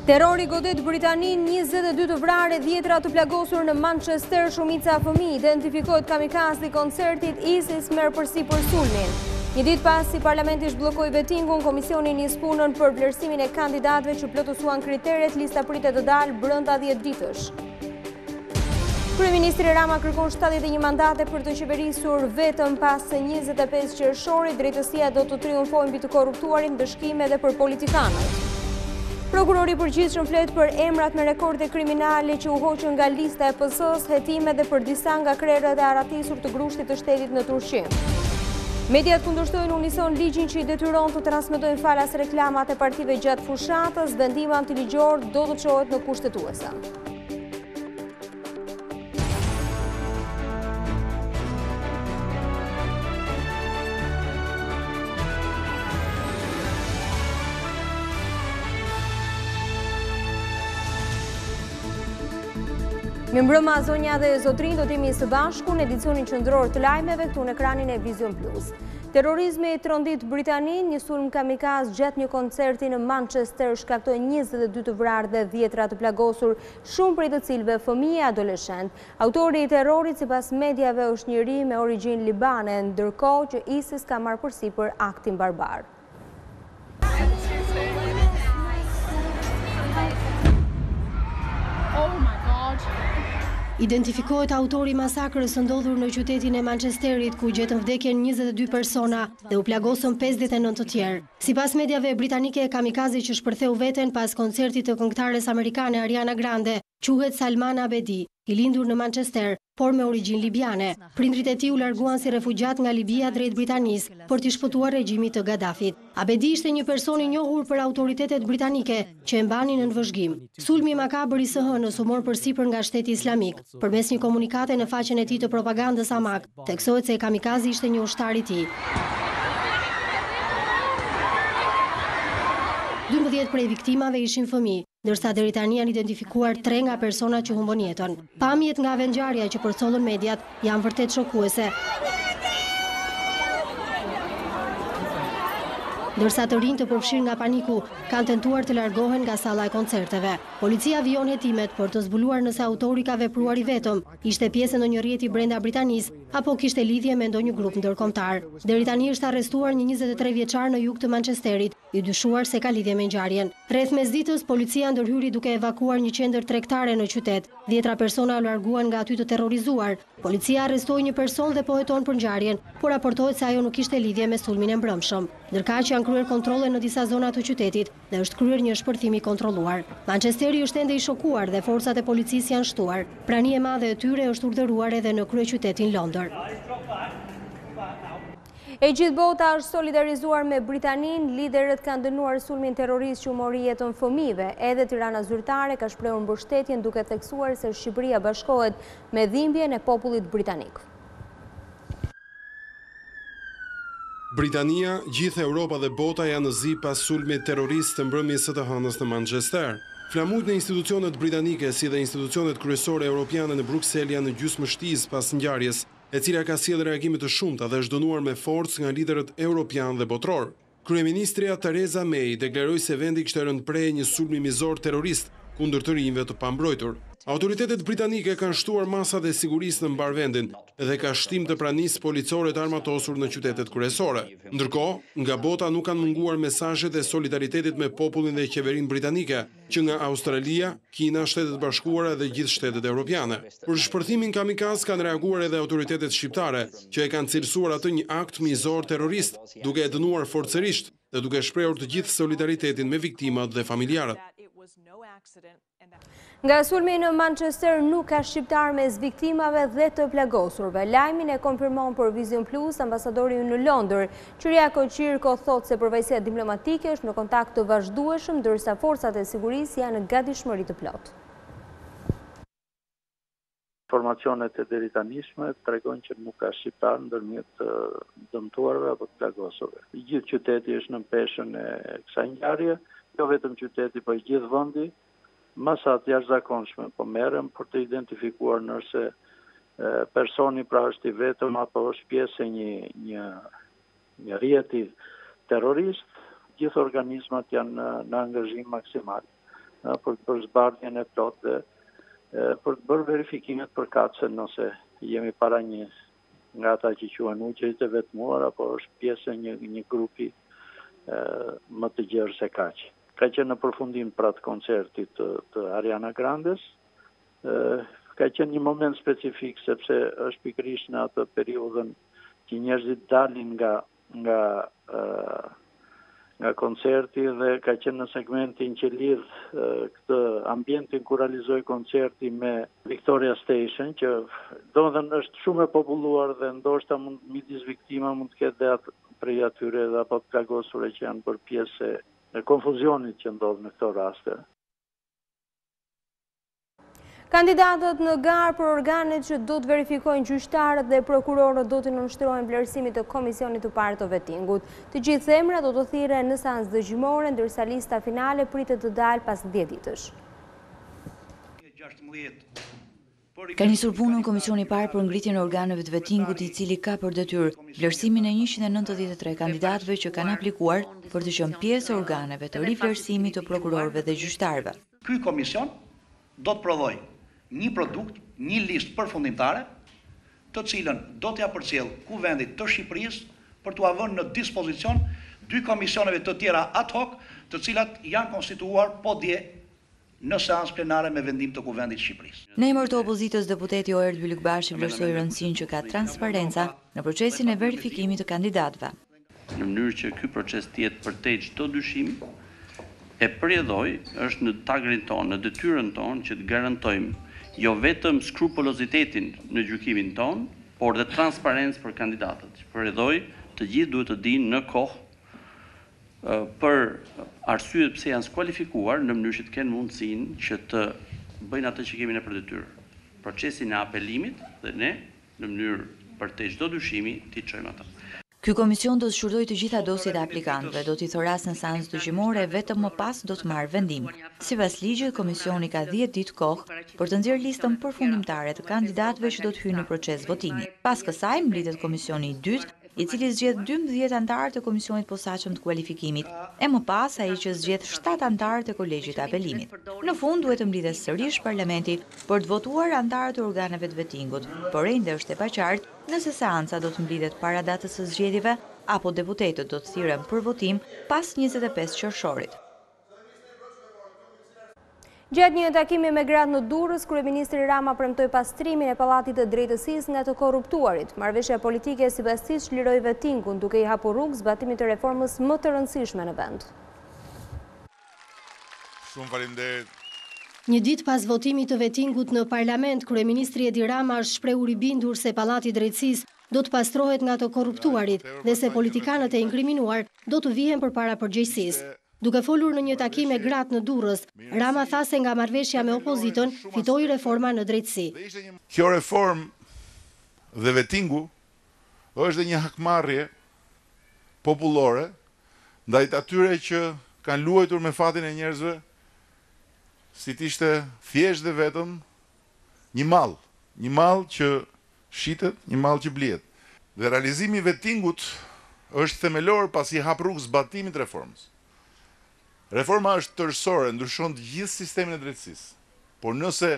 Terrori godet Britanin, 22 të vrarë, 10 të plagosur në Manchester, shumica fëmijë, identifikohet kamikazi koncertit ISIS merr përsipër sulmin. Një ditë pas si parlamenti zhbllokoi vetingun, komisioni nis punën për vlerësimin e kandidatëve që plotësuan kriteret, lista pritet të dalë brenda 10 ditësh. Kryeministri Rama kërkon 71 mandate për të qeverisur vetëm pas 25 qershorit, drejtësia do të triumfojë mbi të korruptuarin, dëshkime edhe për politikanët. Prokurori i përgjithshëm flet për emrat me rekorde kriminale që u hoqën nga lista e PS-s, hetime dhe për disa nga krerët e aratisur të grushtit të shtetit në Turqi. Mediat kundërshtojnë unison ligjin që i detyron të transmetojnë falas reklamat e partive gjatë fushatës, vendimi antiligjor do të çohet në kushtetuese. Mirëmbrëma zonja dhe zotrin, do t'jemi së bashku në edicionin qendror të lajmeve këtu në ekranin e Vizion Plus. Terrorizmi trondit Britanin, një sulm kamikaz gjatë një koncerti në Manchester shkaktoi 22 të vrarë dhe 10 të plagosur, shumë prej të cilëve fëmijë e adoleshent. Autori i terrorit sipas mediave është njeri me origjinë libane, ndërkohë që ISIS ka marrë përsipër aktin barbar. Identifikohet autori i masakrës së ndodhur në qytetin e Manchesterit, ku gjetën vdekjen 22 persona dhe u plagosën 59 të tjerë. Sipas mediave britanike, kamikazi që shpërtheu veten pas koncertit të këngëtares amerikane Ariana Grande quhet Salman Abedi, i lindur në Manchester, por me origjinë libiane. Prindrit e tij u larguan si refugjat nga Libia drejt Britanisë për t'i shpëtuar regjimit të Gaddafit. Abedi ishte një person i njohur për autoritetet britanike që e mbanin në vëzhgim. Sulmi makabër i SH-s u mor përsipër nga Shteti Islamik. Përmes një komunikate në faqen e tij të propagandës Amak, theksohet se kamikazi ishte një ushtar i tij. 12 prej viktimave ishin fëmijë, ndërsa deri tani janë identifikuar 3 nga personat që humbën jetën. Pamjet nga avengjarja që përcollën mediat janë vërtet shokuese. Ndërsa të rinj të përfshirë nga paniku kanë tentuar të largohen nga salla e koncerteve. Policia vijon hetimet për të zbuluar nëse autori ka vepruar i vetëm, ishte pjesë në një rrjeti brenda Britanisë apo kishte lidhje me ndonjë grup ndërkombëtar. Deri tani është arrestuar një 23 vjeçar në jug të Manchesterit, i dyshuar se ka lidhje me ngjarjen. Rreth mesditës, policia ndërhyri duke evakuar një qendër tregtare në qytet. 10 persona u larguan nga aty të terrorizuar. Policia arrestoi një person dhe po heton për ngjarjen, por raportohet se ajo nuk kishte lidhje me sulmin e mbrëmshëm. Ndërkaq janë kryer kontrolle në disa zona të qytetit dhe është kryer një shpërthim i kontrolluar. Manchesteri është ende i shokuar dhe forcat e policisë janë shtuar. Prania e madhe e tyre është urdhëruar edhe në kryeqytetin Londër. E gjithë bota është solidarizuar me Britanin, liderët kanë dënuar sulmin terrorist që u mori jetën fëmijëve. Edhe Tirana zyrtare ka shprehur mbështetjen duke theksuar se Shqipëria bashkohet me dhimbjen e popullit britanik. Britania, gjithë Europa dhe bota janë në zi pas sulmit terrorist të mbrëmjes së të hënës në Manchester. Flamujt në institucionet britanike si dhe institucionet kryesore europiane në Bruksel janë në gjysmështiz pas ngjarjes, e cila ka sjellë reagime të shumta dhe është dënuar me forcë nga liderët europian dhe botror. Kryeministrja Theresa May deklaroi se vendi kishte rënë prej një sulmi mizor terrorist kundër të rinjve të pambrojtur. Autoritetet britanike kanë shtuar masat e sigurisë në mbar vendin dhe ka shtim të pranisë policore të armatosur në qytetet kryesore. Ndërkohë, nga bota nuk kanë munguar mesazhet e solidaritetit me popullin dhe qeverinë britanike, që nga Australia, Kina, Shtetet Bashkuara dhe gjithë shtetet europiane. Për shpërthimin kamikaz kanë reaguar edhe autoritetet shqiptare, që e kanë cilësuar atë një akt mizor terrorist, duke e dënuar forcërisht dhe duke shprehur të gjithë solidaritetin me viktimat dhe familjarët. Nga sulmi në Manchester nuk ka shqiptar mes viktimave dhe të plagosurve. Lajmin e konfirmon për Vizion Plus ambasadori në Londër. Qyria Koqirko thot se përvajësia diplomatike është në kontakt të vazhdueshëm, ndërsa forcat e sigurisë janë në gatishmëri të plotë. Informacionet e deritanishme tregojnë që nuk ka shqiptar ndërmjet dëmtuarve apo të plagosurve. Gjithë qyteti është në peshën e kësaj ngjarje, jo vetëm qyteti, por gjithë vendi. Masat jashtëzakonshme po merren për të identifikuar nëse personi pra është i vetëm apo është pjesë e një rrjeti terrorist. Gjithë organizmat janë në angazhim maksimal. për të bërë zbardhjen e plotë dhe për të bërë verifikimet përkatëse nëse jemi para nga ata që quhen uqërit e vetmuar, apo është pjesë e një grupi më të gjerë se kaq. Ka qenë në përfundim pra të koncertit të Ariana Grandes, ka qenë një moment specifik sepse është pikërisht në atë periudhën që njerëzit dalin nga koncerti dhe ka qenë në segmentin që lidh këtë ambientin ku realizoi koncerti me Victoria Station, që domethënë është shumë e populluar dhe ndoshta midis viktima mund të ketë dhe prej atyre dhe apo të plagosur që janë bërë pjesë e konfuzionit që ndodh në këto raste. Kandidatët në garë për organet që do të verifikojnë gjyqtarët dhe prokurorët do të nënshtrojnë vlerësimit të komisionit të parë të vetingut. Të gjithë emrat do të thirren në seancë dëgjimore, ndërsa lista finale pritet të dalë pas 10 ditësh. Ka nisur punën komisioni i parë për ngritjen e organeve të vetingut, i cili ka për detyrë vlerësimin e 193 kandidatëve që kanë aplikuar për të qenë pjesë e organeve të rivlerësimit të prokurorëve dhe gjyqtarëve. Ky komision do të prodhojë një produkt, një listë përfundimtare, të cilën do t'ja përcjell Kuvendit të Shqipërisë për t'u vënë në dispozicion dy komisioneve të tjera ad hoc, të cilat janë konstituuar po dje në seancë plenare me vendim të Kuvendit të Shqipërisë. Në emër të opozitës, deputeti Oert Byllykbashi vlerësoi rëndësinë që ka transparenca në procesin e verifikimit të kandidatëve. Në mënyrë që ky proces të jetë përtej çdo dyshimi, e përjedhoj është në tagrin tonë, në detyrën tonë që të garantojmë jo vetëm skrupulozitetin në gjykimin tonë, por dhe transparencë për kandidatët. Përjedhoj të gjithë duhet të dinë në kohë për arsyet pse janë skualifikuar në mënyrë që të kenë mundësinë që të bëjnë atë që kemi ne për detyrë. Procesin e apelimit dhe ne në mënyrë përtej çdo dyshimi t'i çojmë atë. Ky komision do të shqyrtojë të gjitha dosjet e aplikantëve, do t'i thoras në seancë dëgjimore, vetëm më pas do të marrë vendim. Sipas ligjit, komisioni ka 10 ditë kohë për të nxjerrë listën përfundimtare të kandidatëve që do të hyjnë në proces votimi. Pas kësaj mblitet komisioni i dytë, i cili zgjedh 12 anëtarë të komisionit posaçëm të kualifikimit, e më pas ai që zgjedh 7 anëtarë të kolegjit të apelimit. Në fund duhet të mblidhet sërish parlamenti për të votuar anëtarët e organeve të vetingut, por ende është e paqartë nëse seanca do të mblidhet para datës së zgjedhjeve apo deputetët do të thirren për votim pas 25 qershorit. Gjatë një takimi me gratë në Durrës, kryeministri Rama premtoi pastrimin e pallatit të drejtësisë nga të korruptuarit. Marrëveshja politike sipas tij çliroi vetingun, duke i hapur rrugë zbatimit të reformës më të rëndësishme në vend. Shumë faleminderit. Një ditë pas votimit të vetingut në parlament, kryeministri Edi Rama është shprehur i bindur se pallati i drejtësisë do të pastrohet nga të korruptuarit dhe se politikanët e inkriminuar do të vihen përpara përgjegjësisë. Duke folur në një takim me gratë në Durrës, Rama tha se nga marrëveshja me opozitën fitoi reforma në drejtësi. Kjo reformë dhe vetingu është një hakmarrje popullore ndaj atyre që kanë luajtur me fatin e njerëzve, si t'ishte thjesht dhe vetëm një mall që shitet, një mall që blihet. Dhe realizimi i vetingut është themelor pasi hap rrugë zbatimit të reformës. Reforma është tërësore, ndryshon të gjithë sistemin e drejtësisë. Por nëse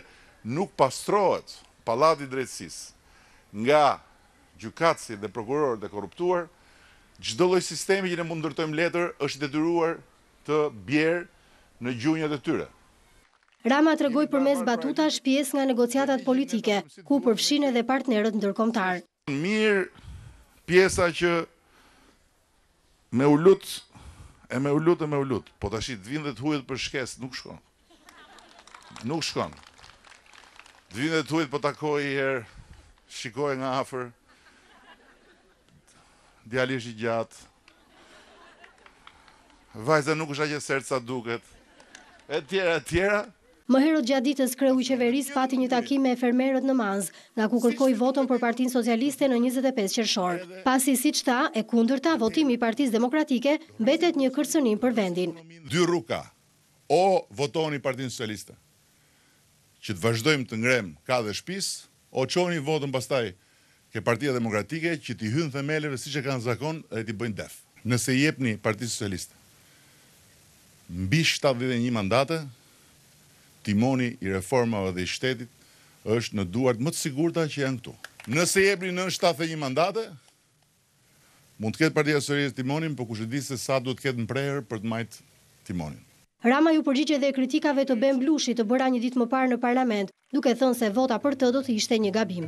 nuk pastrohet pallati i drejtësisë nga gjykatësi dhe prokurorët e korruptuar, çdo lloj sistemi që ne mund ndërtojmë letër është i detyruar të bjerë në gjunjët e tyre. Rama tregoi përmes batutash pjesë nga negociatat politike, ku përfshin edhe partnerët ndërkombëtar. Mirë pjesa që me u lut, po tash të vinë dhe të hujet për shkesë, nuk shkon. Të vinë dhe të hujet po takoj i herë, shikoj nga afër, djali është i gjatë, vajza nuk është aq e sertë sa duket, e tjera. Më herët gjatë ditës kreu i qeverisë pati një takim me fermerët në Manz, nga ku kërkoi voton për Partinë Socialiste në 25 qershor. Pasi siç tha, e kundërta, votimi i Partisë Demokratike mbetet një kërcënim për vendin. Dy rruga. O votoni Partinë Socialiste, që të vazhdojmë të ngrem ka dhe shtëpisë, o çoni votën pastaj ke Partia Demokratike që t'i hynë themeleve siç e kanë zakon dhe t'i bëjnë def. Nëse jepni Partisë Socialiste mbi 71 mandate, timoni i reformave dhe i shtetit është në duart më të sigurta që janë këtu. Nëse jepni në 71 mandate, mund të ketë Partia Socialiste timonin, por kush e di se sa duhet të ketë në prerë për të majtë timonin. Rama ju përgjigje dhe kritikave të Ben Blushit të bëra një ditë më parë në parlament, duke thënë se vota për të do të ishte një gabim.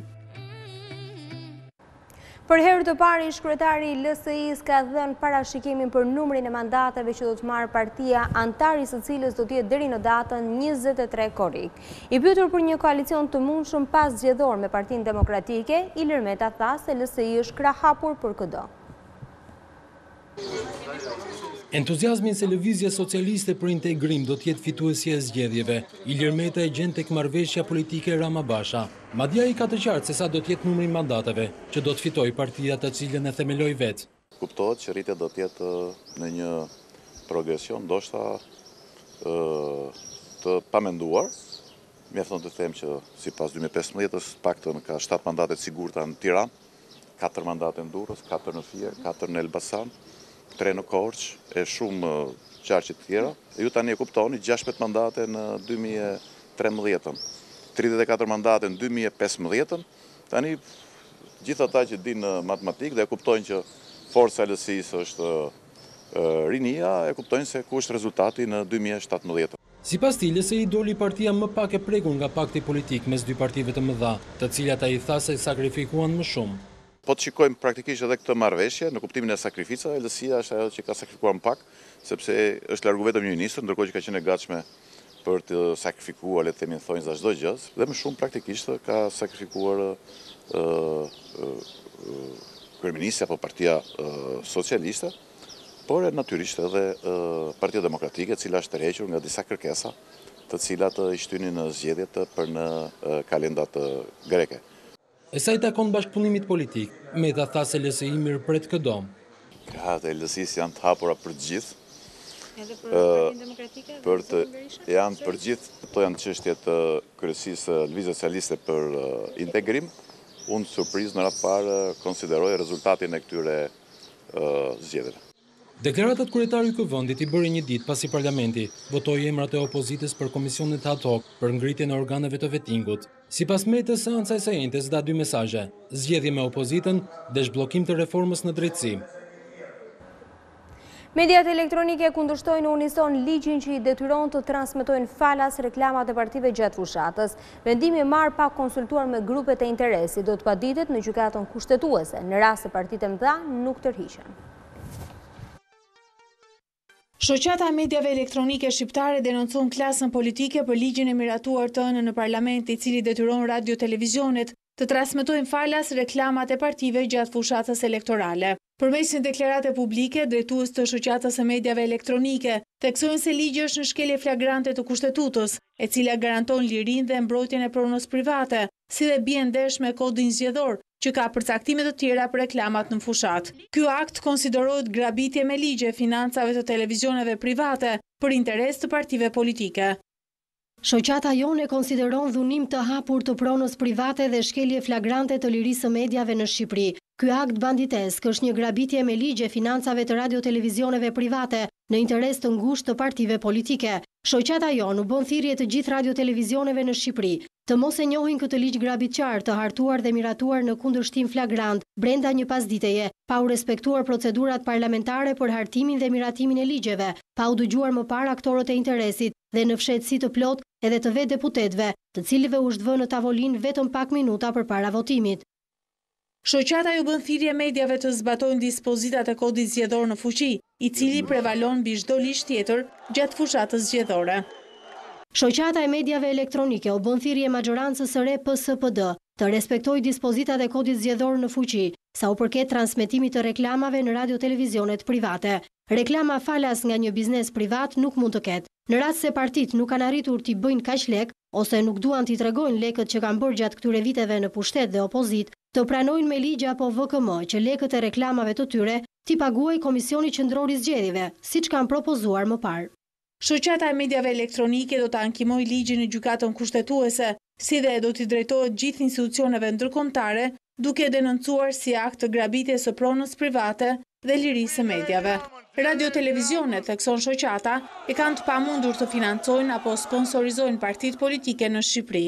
Për herë të parë, kryetari i LSI-s ka dhënë parashikimin për numrin e mandateve që do të marrë partia antari së cilës do të jetë deri në datën 23 korrik. I pyetur për një koalicion të mundshëm pas zgjedhor me Partinë Demokratike, Ilir Meta tha se LSI është krah hapur për çdo. Entuziazmin se lëvizja socialiste për integrim do t'jetë fituesja e zgjedhjeve, Ilir Meta e gjen tek marrëveshja politike Rama Basha. Madje ai ka të qartë se sa do t'jetë numri i mandateve që do të fitojë partia të cilën e themeloi vetë. Kuptohet që rritja do t'jetë në një progresion ndoshta të pamenduar. Mjafton të them që sipas 2015-s paktën ka 7 mandate të sigurta në Tiranë, 4 mandate në Durrës, 4 në Fier, 4 në Elbasan, 3 në Korçë e shumë qarqe të tjera. Ju tani e kuptoni 16 mandate në 2013, 34 mandate në 2015. Tani gjithë ata që dinë matematikë dhe e kuptojnë që forca e LSI-s është rinia, e kuptojnë se ku është rezultati në 2017. Sipas tij, LSI doli partia më pak e prekur nga pakti politik mes dy partive të mëdha, të cilat ai tha se sakrifikuan më shumë. Po të shikojmë praktikisht edhe këtë marrëveshje, në kuptimin e sakrificave, LSI-a është ajo që ka sakrifikuar më pak, sepse është largu vetëm një ministër, ndërkohë që ka qenë e gatshme për të sakrifikuar, le të themi thonjza çdo gjë, dhe më shumë praktikisht ka sakrifikuar kryeministja apo Partia Socialiste, por natyrisht edhe Partia Demokratike, e cila është tërhequr nga disa kërkesa, të cilat i shtynin në zgjedhjet për në kalendat greke. E sa i takon bashkëpunimit politik, Meta tha se LSI mirëpret çdo. Krahat e LSI-s janë të hapura për të gjithë. Edhe për Partinë Demokratike? Janë për gjithë, këto janë çështjet të kryesisë Lëvizjes Socialiste për integrim. Unë surprizë në radhë parë konsideroj rezultatin e këtyre zgjedhjeve. Deklaratat kryetari i Kuvendit i bëri një ditë pasi parlamenti votoi emrat e opozitës për komisionet ad hoc për ngritjen e organeve të vetingut. Sipas Metës, seanca e së njëjtës dha 2 mesazhe: zgjedhje me opozitën dhe zhbllokim të reformës në drejtësi. Mediat elektronike kundërshtojnë në unison ligjin që i detyron të transmetojnë falas reklamat e partive gjatë fushatës. Vendimi marrë pa konsultuar me grupet e interesit do të paditet në gjykatën kushtetuese, në rast se partitë e mëdha nuk tërhiqen. Shoqata e mediave elektronike shqiptare denoncon klasën politike për ligjin e miratuar të ënë në parlament, i cili detyron radio-televizionet të transmetojnë falas reklamat e partive gjatë fushatës elektorale. Përmes një deklarate publike, drejtues të shoqatës së mediave elektronike theksojnë se ligji është në shkelje flagrante të kushtetutës, e cila garanton lirinë dhe mbrojtjen e pronës private, si dhe bie ndesh me kodin zgjedhor, që ka përcaktime të tjera për reklamat në fushat. Ky akt konsiderohet grabitje me ligje financave të televizioneve private për interes të partive politike. Shoqata Jone konsideron dhunim të hapur të pronës private dhe shkelje flagrante të lirisë së mediave në Shqipëri. Ky akt banditesk është një grabitje me ligje financave të radio-televizioneve private në interes të ngushtë të partive politike. Shoqata Jon u bën thirrje të gjithë radio-televizioneve në Shqipëri të mos e njohin këtë ligj grabitqar të hartuar dhe miratuar në kundërshtim flagrant brenda një pasditeje, pa u respektuar procedurat parlamentare për hartimin dhe miratimin e ligjeve, pa u dëgjuar më parë aktorët e interesit dhe në fshehtësi të plot edhe të vetë deputetëve, të cilëve u zhdvë në tavolinë vetëm pak minuta përpara votimit. Shoqata ju bën thirrje mediave të zbatojnë dispozitat e kodit zgjedhor në fuqi, i cili prevalon mbi çdo ligj tjetër gjatë fushatës zgjedhore. Shoqata e mediave elektronike u bën thirrje majorancës së re PSD të respektojë dispozitat e kodit zgjedhor në fuqi, sa u përket transmetimit të reklamave në radio-televizionet private. Reklama falas nga një biznes privat nuk mund të ketë. Në rast se partitë nuk kanë arritur t'i bëjnë kaq lek, ose nuk duan t'i tregojnë lekët që kanë bërë gjatë këtyre viteve në pushtet dhe opozit, të pranojnë me ligj apo VKM që lekët e reklamave të tyre t'i paguajë Komisioni Qendror i Zgjedhjeve, siç kanë propozuar më parë. Shoqata e mediave elektronike do të ankimojë ligjin në gjykatën kushtetuese, si dhe do t'i drejtohet gjithë institucioneve ndërkombëtare, duke denoncuar si akt të grabitjes së pronës private dhe lirisë së mediave. Radio-televizionet, thekson shoqata, e kanë të pamundur të financojnë apo sponsorizojnë partitë politike në Shqipëri.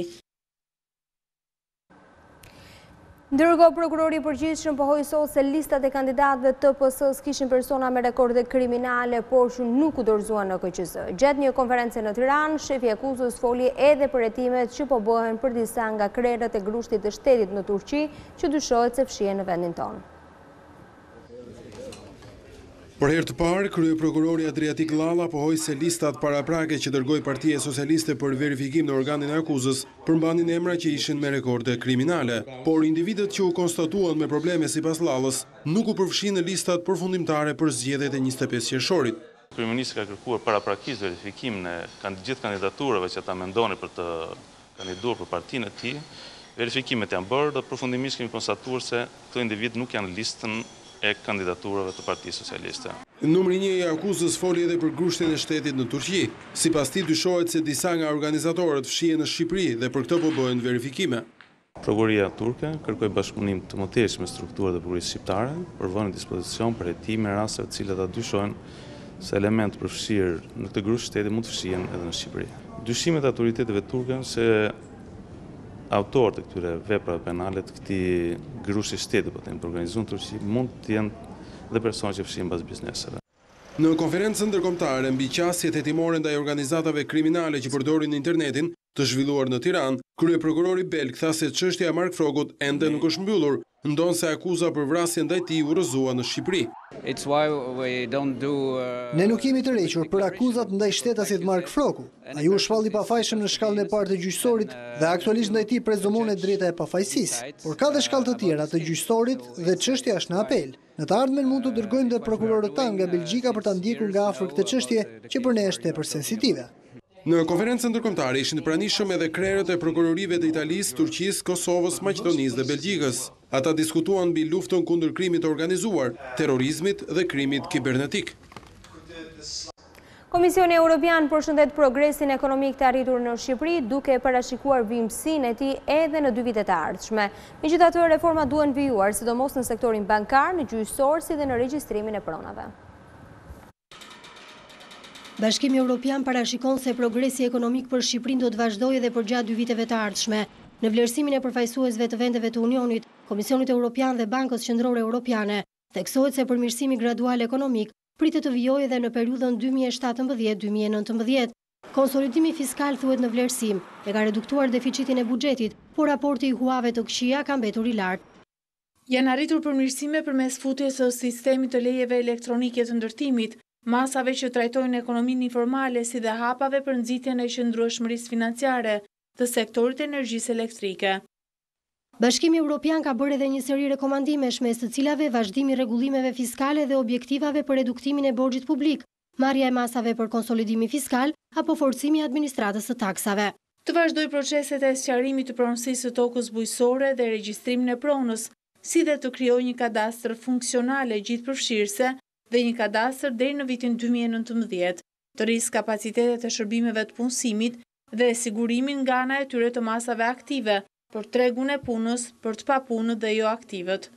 Ndërkohë, prokurori i përgjithshëm pohoi sot se listat e kandidatëve të PS-s kishin persona me rekorde kriminale, por që nuk u dorëzuan në KQZ. Gjatë një konference në Tiranë, shefi i akuzës foli edhe për hetimet që po bëhen për disa nga krerët e grushtit të shtetit në Turqi, që dyshohet se fshihen në vendin tonë. Për herë të parë, kryeprokurori Adriatik Llalla pohoi se listat paraprake që dërgoi Partia Socialiste për verifikim në organin e akuzës përmbanin emra që ishin me rekorde kriminale, por individët që u konstatuan me probleme sipas Llallës nuk u përfshin në listat përfundimtare për zgjedhjet e 25 qershorit. Kryeministri ka kërkuar paraprakisht verifikimin e gjithë kandidaturave që ata mendonin për të kandiduar për partinë e tij. Verifikimet janë bërë dhe përfundimisht kemi konstatuar se këto individ nuk janë në listën e kandidaturave të Partisë Socialiste. Numri 1 i akuzës foli edhe për grushtin e shtetit në Turqi. Sipas tij dyshohet se disa nga organizatorët fshihen në Shqipëri dhe për këtë po bëhen verifikime. Prokuroria turke kërkoi bashkëpunim të mëtejshëm me strukturat e prokurisë shqiptare për vënë në dispozicion për hetime rasteve të cilat ata dyshojnë se elementë përfshirë në këtë grusht shteti mund të fshihen edhe në Shqipëri. Dyshimet e autoriteteve turke se autorët e këtyre veprave penale të këtij grushti shteti për organizuar në Turqi mund të jenë dhe persona që fshihen pas bizneseve. Në konferencën ndërkombëtare mbi qasjet hetimore ndaj organizatave kriminale që përdorin internetin të zhvilluar në Tiranë, kryeprokurori belg tha se çështja e Mark Frogut ende nuk është mbyllur, ndonse akuza për vrasje ndaj tij u rrëzua në Shqipëri. Ne nuk jemi të rrequr për akuzat ndaj shtetasit Mark Froku. Ai u shpalli pafajshëm në shkallën e parë të gjyqësorit dhe aktualisht ndaj tij prezumohet drejta e pafajësisë. Por ka dhe shkallë të tjera të gjyqësorit dhe çështja është në apel. Në të ardhmen mund të dërgojmë dhe prokurorët tanë nga Belgjika për ta ndjekur nga afër këtë çështje që për ne është tepër sensitive. Në konferencën ndërkombëtare ishin të pranishëm edhe krerët e prokurorive të Italisë, Turqisë, Kosovës, Maqedonisë dhe Belgjikës. Ata diskutuan mbi luftën kundër krimit të organizuar, terrorizmit dhe krimit kibernetik. Komisioni Evropian përshëndet progresin ekonomik të arritur në Shqipëri, duke parashikuar vimësinë e tij edhe në 2 vitet e ardhshme. Megjithatë, reforma duhen vijuar, sidomos në sektorin bankar, në gjyqësor si dhe në regjistrimin e pronave. Bashkimi Evropian parashikon se progresi ekonomik për Shqipërinë do të vazhdojë edhe për gjatë 2 viteve të ardhshme. Në vlerësimin e përfaqësuesve të vendeve të Unionit, Komisionit Evropian dhe Bankës Qendrore Evropiane, theksohet se përmirësimi gradual ekonomik pritet të vijojë edhe në periudhën 2017-2019. Konsolidimi fiskal thuhet në vlerësim e ka reduktuar deficitin e buxhetit, por raporti i huave të këqija ka mbetur i lartë. Janë arritur përmirësime përmes futjes së sistemit të lejeve elektronike të ndërtimit, masave që trajtojnë ekonominë informale si dhe hapave për nxitjen e qëndrueshmërisë financiare të sektorit energjisë elektrike. Bashkimi Evropian ka bërë edhe një seri rekomandimesh mes të cilave vazhdimi i rregullimeve fiskale dhe objektivave për reduktimin e borxhit publik, marrja e masave për konsolidimi fiskal apo forcimi i administratës së taksave. Të vazhdoj proceset e sqarimit të pronësisë së tokës bujqësore dhe regjistrimin e pronës, si dhe të krijojë një kadastër funksionale gjithëpërfshirëse dhe një kadastër deri në vitin 2019, të rrisë kapacitetet e shërbimeve të punësimit dhe sigurimin nga ana e tyre të masave aktive për tregun e punës, për të papunët dhe jo aktivët.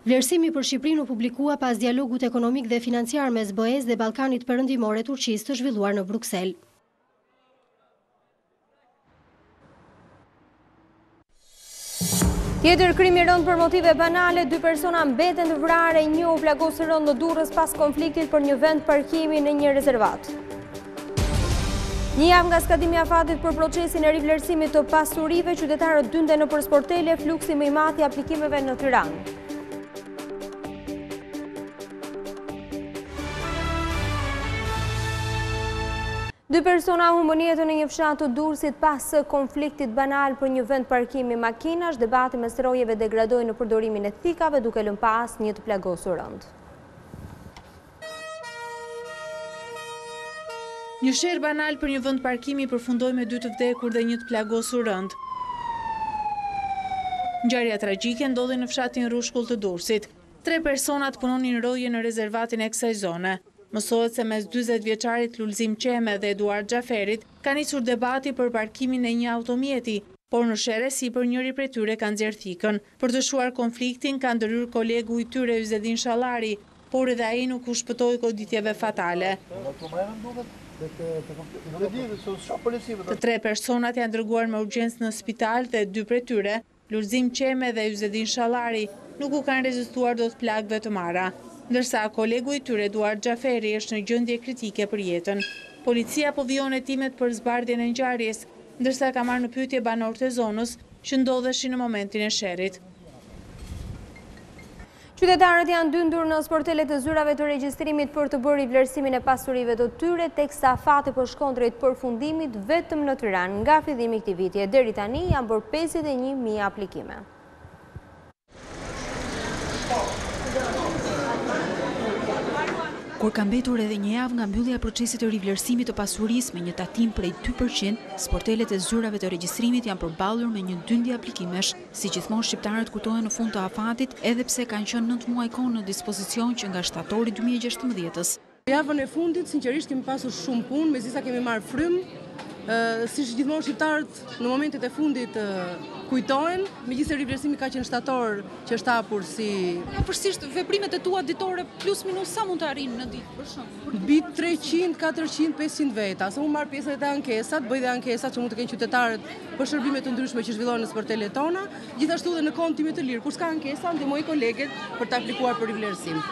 Vlerësimi për Shqipërinë u publikua pas dialogut ekonomik dhe financiar mes BE-s dhe Ballkanit Perëndimor e Turqisë të zhvilluar në Bruksel. Tjetër krim i rënd për motive banale, 2 persona mbeten të vrarë, një u plagosur rënd në Durrës pas konfliktit për një vend parkimi në një rezervat. Një javë nga skadimi i afatit për procesin e rivlerësimit të pasurive, qytetarët dynden nëpër sportele fluksi më i madh i aplikimeve në Tiranë. Dy persona humbën jetën në një fshat të Durrësit pas konfliktit banal për një vend parkimi makinash. Debati mes rojeve degradoi në përdorimin e thikave, duke lënë pas një të plagosur rënd. Një sherr banal për një vend parkimi përfundoi me 2 të vdekur dhe një të plagosur rënd. Ngjarja tragjike ndodhi në fshatin Rrushkull të Durrësit. 3 personat punonin roje në rezervatin e kësaj zone. Mësohet se mes 40 vjeçarit Lulzim Qeme dhe Eduard Xhaferit ka nisur debati për parkimin e një automjeti, por në sherrë sipër njëri prej tyre ka nxjerrë thikën. Për të shuar konfliktin ka ndërhyrë kolegu i tyre Yzedin Shallari, por edhe ai nuk u shpëtoi goditjeve fatale. Të 3 personat janë dërguar me urgjencë në spital dhe 2 prej tyre, Lulzim Qeme dhe Yzedin Shallari, nuk u kanë rezistuar dot plagëve të marra, ndërsa kolegu i tyre Eduard Xhaferi është në gjendje kritike për jetën. Policia po vijon hetimet për zbardhjen e ngjarjes, ndërsa ka marrë në pyetje banorët e zonës që ndodheshin në momentin e sherrit. Qytetarët janë dyndur në sportelet të zyrave të regjistrimit për të bërë vlerësimin e pasurive të tyre, teksa fati po shkon drejt përfundimit vetëm në Tiranë. Nga fillimi i këtij viti deri tani janë bërë 51.000 aplikime. Kur ka mbetur edhe një javë nga mbyllja e procesit të rivlerësimit të pasurisë me një tatim prej 2%, sportelet e zyrave të regjistrimit janë përballur me një dyndje aplikimesh. Si gjithmonë shqiptarët kujtohen në fund të afatit, edhe pse kanë qenë 9 muaj kohë në dispozicion që nga shtatori 2016-s. Javën e fundit, sinqerisht kemi pasur shumë punë, megjithëse kemi marrë frym, si gjithmonë shqiptarët në momentet e fundit kujtohen, megjithëse rivlerësimi ka qenë shtator që është hapur si Përgjithsisht veprimet e tua ditore plus minus sa mund të arrijnë në ditë për shembull? Mbi 300, 400, 500 veta. Se unë marr pjesë edhe ankesat, bëj dhe ankesat që mund të kenë qytetarët për shërbime të ndryshme që zhvillohen në sportelet tona, gjithashtu edhe në kohën time të lirë. Kur s'ka ankesa, ndihmoj koleget për të aplikuar për rivlerësim.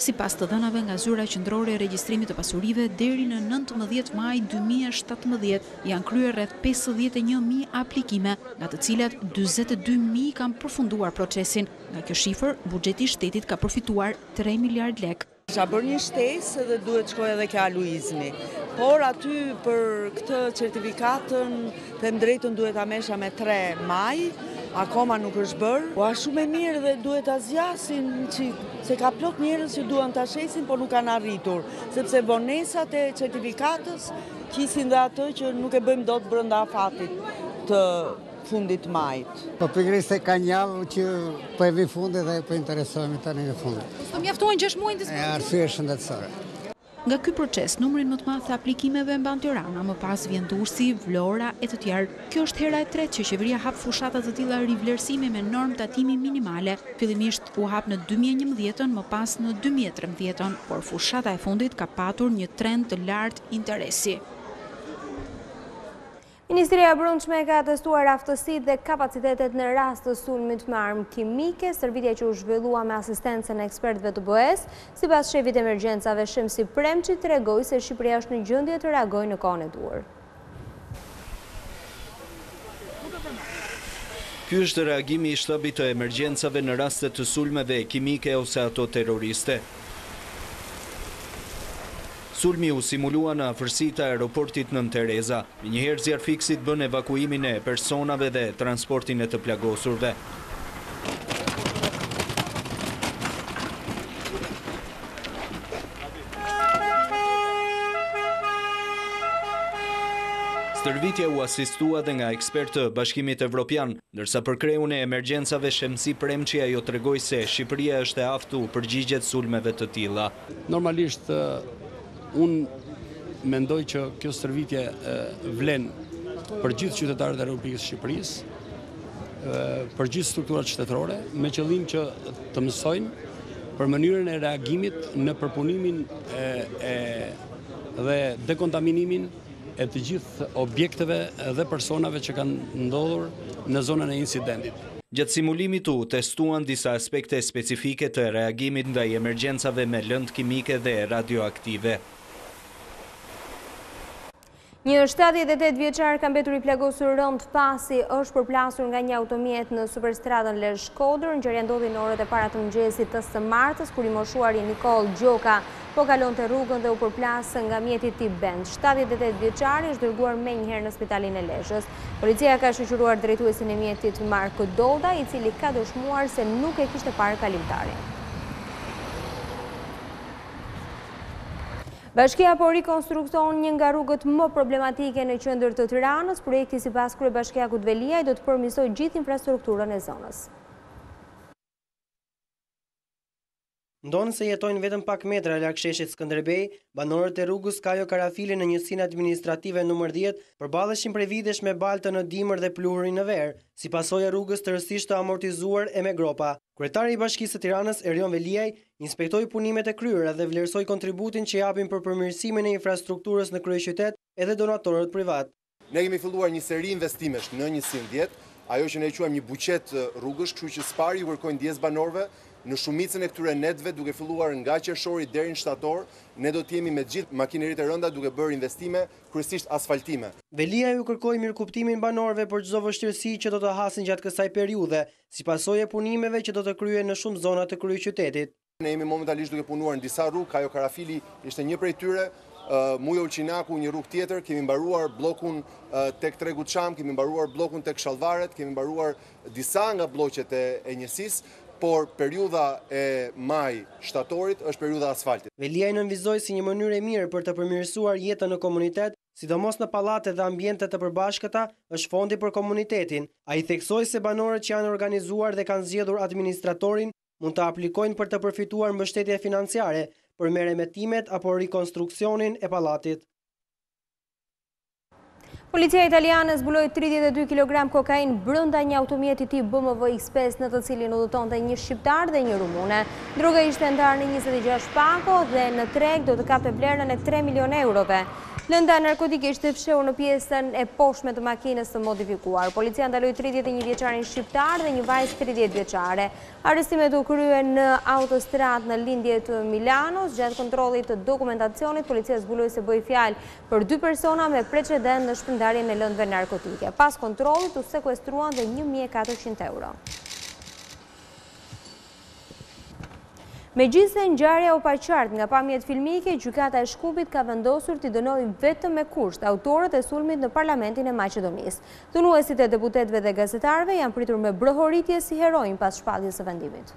Sipas të dhënave nga Zyra Qendrore e Regjistrimit të Pasurive, deri në 19 maj 2017 janë kryer rreth 51.000 aplikime, nga të cilat 42.000 kanë përfunduar procesin. Nga kjo shifër, buxheti i shtetit ka përfituar 3 miliard lek. Ka bërë një shtesë dhe duhet shkojë edhe kjo aluizmi. Por aty për këtë certifikatën, them drejtën, duhet ta mesha me 3 maj, akoma nuk është bërë. Po është shumë e mirë dhe duhet ta zgjasin se ka plot njerëz që duan ta shesin, por nuk kanë arritur, sepse vonesat e certifikatës qisin dhe atë që nuk e bëjmë dot brenda afatit të fundit majt. Po pikërisht ka njallë që po e vi fundi dhe po interesohemi tani në fund. Po mjaftojnë 6 muaj dispozicion. Arsye shëndetësore. Nga ky proces, numrin më të madh të aplikimeve mban Tirana, më pas vjen Durrësi, Vlora e të tjerë. Kjo është hera e tretë që qeveria hap fushata të tilla rivlerësimi me normë tatimi minimale. Fillimisht u hap në 2011-ën, më pas në 2013-ën, por fushata e fundit ka patur një trend të lartë interesi. Ministria e Brendshme ka testuar aftësitë dhe kapacitetet në rast të sulmit me armë kimike, stërvitja që u zhvillua me asistencën e ekspertëve të BE-s. Sipas shefit emergjencave Shemsi Premçi tregoi se Shqipëria është në gjendje të reagojë në kohën e duhur. Ky është reagimi i shtabit të emergjencave në raste të sulmeve kimike ose ato terroriste. Sulmi u simulua në afërsitë të aeroportit Nën Tereza. Njëherë zjarfiksit bën evakuimin e personave dhe transportin e të plagosurve. Stërvitja u asistua dhe nga ekspert të Bashkimit Evropian, ndërsa për kreun e emergjencave Shemsi Premçi ajo tregoi se Shqipëria është e aftë u përgjigjet sulmeve të tilla. Normalisht unë mendoj që kjo stërvitje vlen për gjithë qytetarët e Republikës Shqipërisë, për gjithë strukturat shtetërore, me qëllim që të mësojnë për mënyrën e reagimit në përpunimin dhe dekontaminimin e të gjithë objekteve dhe personave që kanë ndodhur në zonën e incidentit. Gjatë simulimit u testuan disa aspekte specifike të reagimit ndaj emergjencave me lëndë kimike dhe radioaktive. Një 78 vjeçar ka mbetur i plagosur rënd pasi është përplasur nga një automjet në superstradën Lezhë-Shkodër. Ngjarja ndodhi në orët e para të mëngjesit të së martës, kur i moshuari Nikol Gjoka po kalonte rrugën dhe u përplas nga mjeti tip Bend. 78 vjeçari është dërguar menjëherë në spitalin e Lezhës. Policia ka shoqëruar drejtuesin e mjetit Marko Doda, i cili ka dëshmuar se nuk e kishte parë kalimtarin. Bashkia po rikonstrukton një nga rrugët më problematike në qendër të Tiranës. Projekti sipas kryebashkiakut Veliaj do të përmirësojë gjithë infrastrukturën e zonës. Ndonë se jetojnë vetëm pak metra larg sheshit Skënderbej, banorët e rrugës Kajo Karafili në njësinë administrative nr. 10 përballeshin prej vitesh me balte në dimër dhe pluhurin në ver, si pasojë e rrugës tërësisht të amortizuar e me gropa. Kryetari i Bashkisë së Tiranës, Erion Veliaj, inspektoi punimet e kryera dhe vlerësoi kontributin që japin për përmirësimin e infrastrukturës në kryeqytet edhe donatorët privat. Ne kemi filluar një seri investimesh në njësinë 10, ajo që ne e quajmë një buqet rrugësh, kështu që spari ju kërkojnë ndjes banorëve. Në shumicën e këtyre netve, duke filluar nga qershori deri në shtator, ne do të jemi me gjithë makineritë e rënda duke bërë investime, kryesisht asfaltime. Velia ju kërkoi mirëkuptimin banorëve për çdo vështirësi që do të hasin gjatë kësaj periudhe, si pasojë e punimeve që do të kryhen në shumë zona të kryeqytetit. Ne jemi momentalisht duke punuar në disa rrugë, Kajo Karafili ishte një prej tyre, Mujo Ulqinaku një rrugë tjetër, kemi mbaruar bllokun tek Tregu Çam, kemi mbaruar bllokun tek Shallvaret, kemi mbaruar disa nga bllokët e njësisë. Por periudha e maj-shtatorit është periudha asfaltit. Veliaj nënvizoi si një mënyrë e mirë për të përmirësuar jetën në komunitet, sidomos në pallate dhe ambiente të përbashkëta, është fondi për komunitetin. Ai theksoi se banorët që janë organizuar dhe kanë zgjedhur administratorin mund të aplikojnë për të përfituar mbështetje financiare për merremetimet apo rikonstruksionin e pallatit. Policia italiane zbuloi 32 kg kokain brenda një automjeti tip BMW X5 në të cilin udhëtonte një shqiptar dhe një rumune. Droga ishte ndarë në 26 pako dhe në treg do të kapte vlerën e 3 milion eurove. Lënda narkotike ishte fshehur në pjesën e poshtme të makinës të modifikuar. Policia ndaloi 31 vjeçarin shqiptar dhe një vajzë 30 vjeçare. Arrestimet u kryen në autostradë në lindje të Milanos. Gjatë kontrollit të dokumentacionit, policia zbuloi se bëi fjalë për 2 persona me precedent në shpërndarjen e lëndëve narkotike. Pas kontrollit u sekuestruan dhe 1.400 euro. Megjithëse ngjarja u pa qartë nga pamjet filmike, gjykata e Shkupit ka vendosur t'i dënojë vetëm me kusht autorët e sulmit në Parlamentin e Maqedonisë. Dënuesit e deputetëve dhe gazetarëve janë pritur me brohoritje si heronj pas shpalljes së vendimit.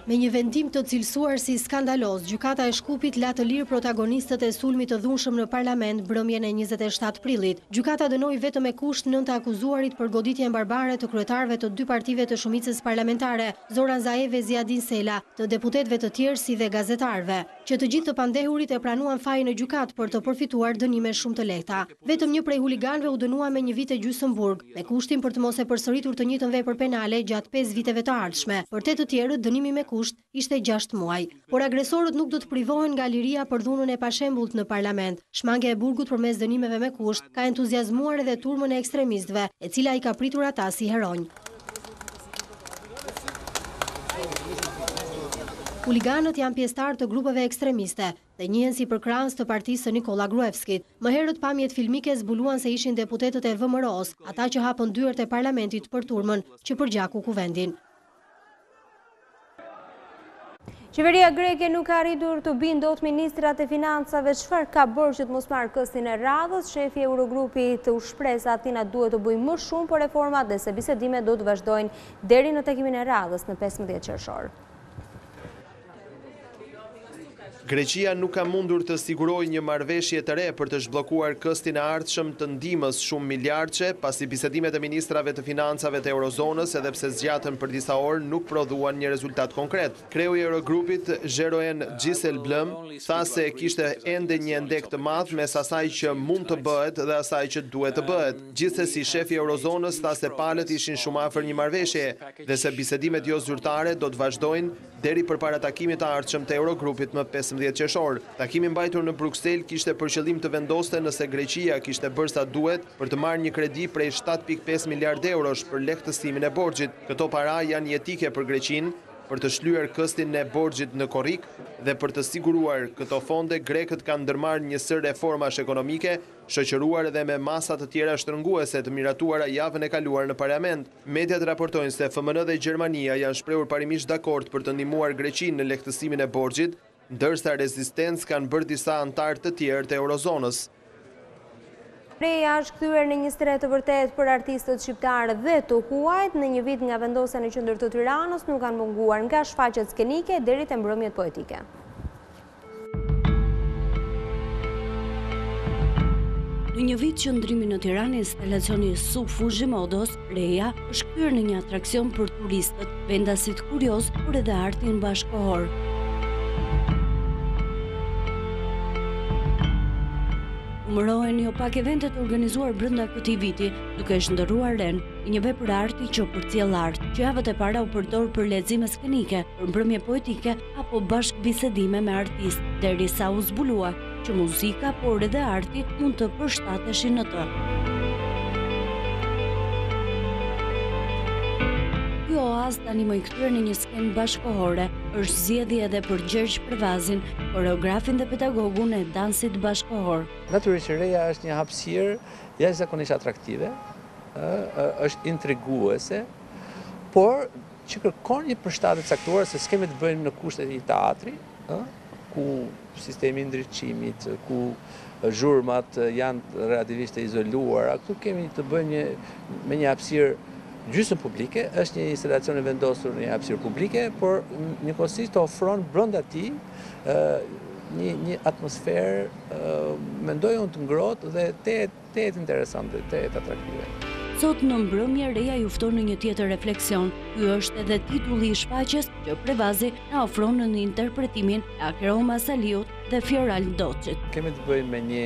Me një vendim të cilësuar si skandaloz, gjykata e Shkupit la të lirë protagonistët e sulmit të dhunshëm në parlament mbrëmjen e 27 prillit. Gjykata dënoi vetëm me kusht 9 të akuzuarit për goditjen barbare të kryetarëve të 2 partive të shumicës parlamentare, Zoran Zaev e Ziadin Sela, të deputetëve të tjerë si dhe gazetarëve, që të gjithë të pandehurit e pranuan fajin në gjykat për të përfituar dënime shumë të lehta. Vetëm një prej huliganëve u dënua me 1 vit e gjysmë burg, me kushtin për të mos e përsëritur të njëjtën vepër penale gjatë 5 viteve të ardhshme. Për të tjerët dënimi me kusht ishte 6 muaj. Por agresorët nuk do të privohen nga liria për dhunën e pashembullt në parlament. Shmangja e burgut përmes dënimeve me kusht ka entuziazmuar edhe turmën e ekstremistëve, e cila i ka pritur ata si heronj. Huliganët janë pjesëtar të grupeve ekstremiste dhe njihen si përkrahës të partisë së Nikola Gruevskit. Më herët pamjet filmike zbuluan se ishin deputetët e VMRO-s, ata që hapën dyert e parlamentit për turmën që përgjaku kuvendin. Qeveria greke nuk ka arritur të bindë dot ministrat e financave çfarë ka bërë që të mos marrë këstin e radhës. Shefi i Eurogrupit u shpreh se Atina duhet të bëjë më shumë për reformat dhe se bisedimet do të vazhdojnë deri në takimin e radhës në 15 qershor. Greqia nuk ka mundur të sigurojë një marrëveshje të re për të zhbllokuar këstin e ardhshëm të ndihmës shumë miliardçe, pasi bisedimet e ministrave të financave të Eurozonës, edhe pse zgjatën për disa orë, nuk prodhuan një rezultat konkret. Kreu i Eurogrupit, Jeroen Dijsselbloem, tha se kishte ende një ndek të madh mes asaj që mund të bëhet dhe asaj që duhet të bëhet. Gjithsesi, shefi i Eurozonës tha se palët ishin shumë afër një marrëveshje dhe se bisedimet jo zyrtare do të vazhdojnë deri përpara takimit të ardhshëm të Eurogrupit më 15 qershor. Takimi mbajtur në Bruksel kishte për qëllim të vendoste nëse Greqia kishte bërë sa duhet për të marrë një kredi prej 7.5 miliard eurosh për lehtësimin e borxhit. Këto para janë jetike për Greqinë për të shlyer këstin e borxhit në korrik dhe për të siguruar këto fonde, grekët kanë ndërmarrë një sër reformash ekonomike, shoqëruar edhe me masa të tjera shtrënguese të miratuara javën e kaluar në parlament. Mediat raportojnë se FMN dhe Gjermania janë shprehur parimisht dakord për të ndihmuar Greqinë në lehtësimin e borxhit, ndërsa rezistencë kanë bërë disa antarë të tjerë të Eurozonës. Preja është kthyer në një stret të vërtet për artistët shqiptarë dhe të huajt. Në një vit nga vendosja në qendër të Tiranës nuk kanë munguar nga shfaqjet skenike deri te mbrëmjet poetike. Në një vit qëndrimi në Tiranë, instalacioni Suk Fujimodos, reja, është kthyer në një atraksion për turistët, vendasit kurioz, por edhe artin bashkëkohor. Numërohen jo pak evente të organizuar brenda këtij viti, duke shndërruar ren një vepër arti që përcjell art, që javët e para u përdor për lexime skenike, për mbrëmje poetike apo bashkëbisedime me artistë, derisa u zbulua që muzika, por edhe arti mund të përshtateshin në të. Ky oazë tani më i kthyer në një skenë bashkëkohore, është zgjedhje edhe për Gjergj Prevazin, koreografin dhe pedagogun e dansit bashkëkohor. Natyrisht reja është një hapësirë jashtëzakonisht atraktive, është intriguese, por që kërkon një përshtatje caktuar se s'kemi të bëjmë në kushtet e një teatri, ku sistemi ndriçimit, ku zhurmat janë relativisht të izoluara. Këtu kemi të bëjmë me një hapësirë gjysmë publike, është një instalacion e vendosur në një hapësirë publike, por njëkohësisht të ofron brenda tij një atmosferë, mendoj unë, të ngrohtë dhe të interesante, të atraktive. Sot në mbrëmje reja ju fton në një tjetër refleksion. Ky është edhe titulli i shfaqjes që Prevazi na ofron në interpretimin e Akroma Saliut dhe Fioral Doçit. Kemi të bëjmë me një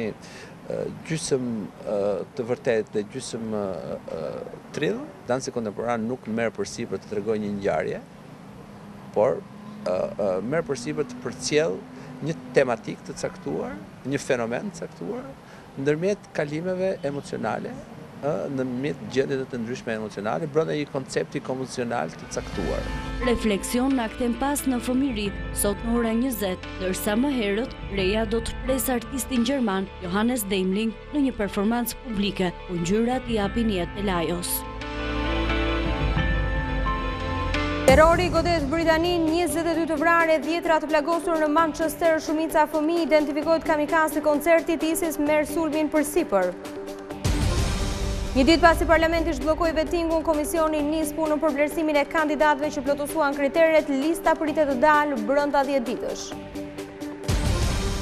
gjysmë të vërtetë dhe gjysmë trill. Dansi kontemporan nuk merr përsipër të tregojë një ngjarje, por merr përsipër të përcjell një tematik të caktuar, një fenomen të caktuar, ndërmjet kalimeve emocionale, ndërmjet gjendjeve të ndryshme emocionale, brenda një koncepti komunicacional të caktuar. Refleksion na kthen pas në fëmijëri, sot në ora 20, ndërsa më herët reja do të presë artistin gjerman Johannes Daimling në një performancë publike, ku ngjyrat i japin jetë të lajos. Terrori godet Britaninë 22 të vrarë, 10 të plagosur në Manchester, shumica fëmijë identifikohet kamikazë koncertit ISIS merr sulmin përsipër. Një ditë pasi parlamenti zhbllokoi vetingun, komisioni nis punën për vlerësimin e kandidatëve që plotësuan kriteret, lista pritet të dalë brenda 10 ditësh.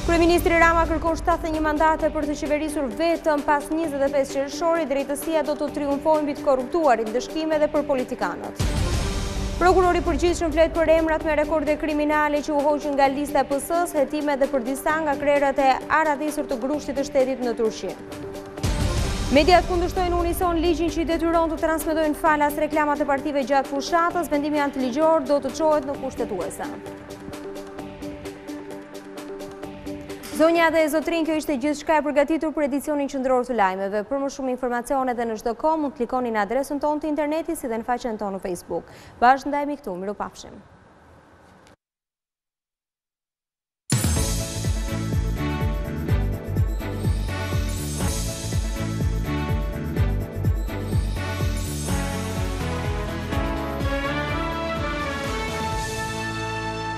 Kryeministri Rama kërkon 71 mandate për të qeverisur vetëm pas 25 qershorit, drejtësia do të triumfojë mbi të korruptuarit, ndëshkime dhe për politikanët. Prokurori përgjithshëm flet për emrat me rekorde kriminale që u hoqën nga lista e PS-s, hetime dhe për disa nga krerët e aradhisur të grushtit të shtetit në Turqi. Mediat kundërshtojnë unison ligjin që i detyron të transmetojnë falas reklamat e partive gjatë fushatës, vendimi antiligjor do të çohet në kushtetuese. Zonja dhe zotrin, kjo ishte gjithçka e përgatitur për edicionin qendror të lajmeve. Për më shumë informacione dhe në çdo kohë mund të klikoni në adresën tonë të internetit si dhe në faqen tonë në Facebook. Bashkë ndajemi këtu, mirupafshim.